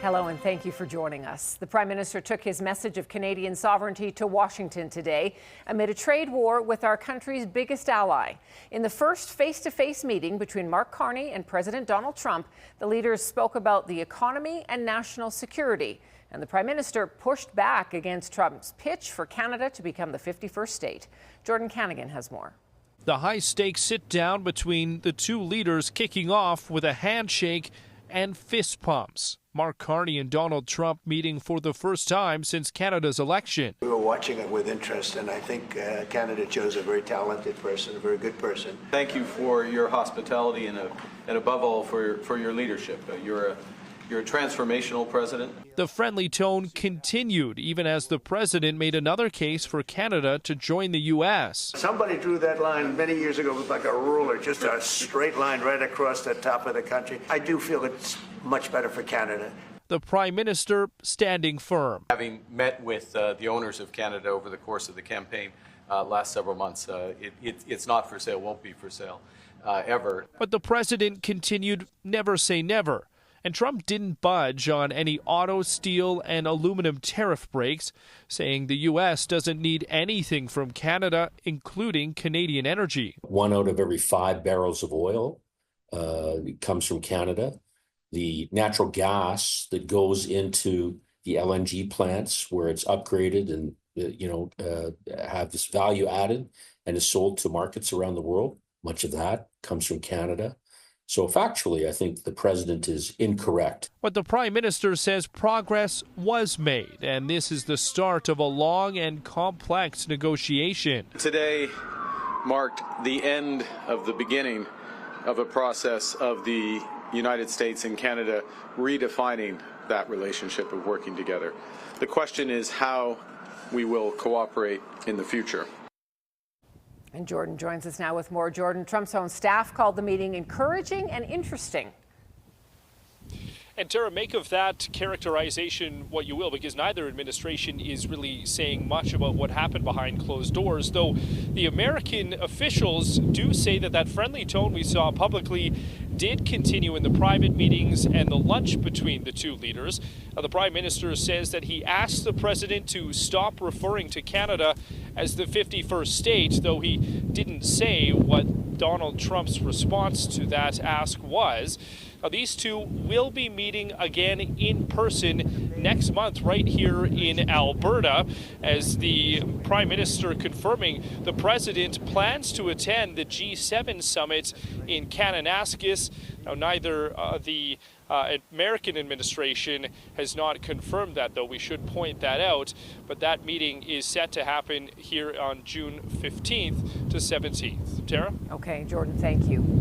Hello and thank you for joining us. The Prime Minister took his message of Canadian sovereignty to Washington today amid a trade war with our country's biggest ally. In the first face-to-face meeting between Mark Carney and President Donald Trump, the leaders spoke about the economy and national security. And the Prime Minister pushed back against Trump's pitch for Canada to become the 51st state. Jordan Canagan has more. The high-stakes sit-down between the two leaders kicking off with a handshake and fist pumps. Mark Carney and Donald Trump meeting for the first time since Canada's election. We were watching it with interest, and I think Canada chose a very talented person, a very good person. Thank you for your hospitality and above all for your leadership. You're a transformational president. The friendly tone continued even as the president made another case for Canada to join the U.S. Somebody drew that line many years ago with like a ruler, just a straight line right across the top of the country. I do feel it's much better for Canada. The Prime Minister standing firm. Having met with the owners of Canada over the course of the campaign last several months, it's not for sale, won't be for sale ever. But the president continued never say never. And Trump didn't budge on any auto, steel, and aluminum tariff breaks, saying the U.S. doesn't need anything from Canada, including Canadian energy. 1 out of every 5 barrels of oil comes from Canada. The natural gas that goes into the LNG plants where it's upgraded and have this value added and is sold to markets around the world, much of that comes from Canada. So factually, I think the president is incorrect. But the Prime Minister says progress was made, and this is the start of a long and complex negotiation. Today marked the end of the beginning of a process of the United States and Canada redefining that relationship of working together. The question is how we will cooperate in the future. And Jordan joins us now with more. Jordan, Trump's own staff called the meeting encouraging and interesting. And Tara, make of that characterization what you will, because neither administration is really saying much about what happened behind closed doors, though the American officials do say that that friendly tone we saw publicly did continue in the private meetings and the lunch between the two leaders. The Prime Minister says that he asked the president to stop referring to Canada as the 51st state, though he didn't say what Donald Trump's response to that ask was. These two will be meeting again in person next month right here in Alberta, as the Prime Minister confirming the President plans to attend the G7 summit in Kananaskis. Now, neither the American administration has not confirmed that, though we should point that out, but that meeting is set to happen here on June 15th to 17th. Tara? Okay, Jordan, thank you.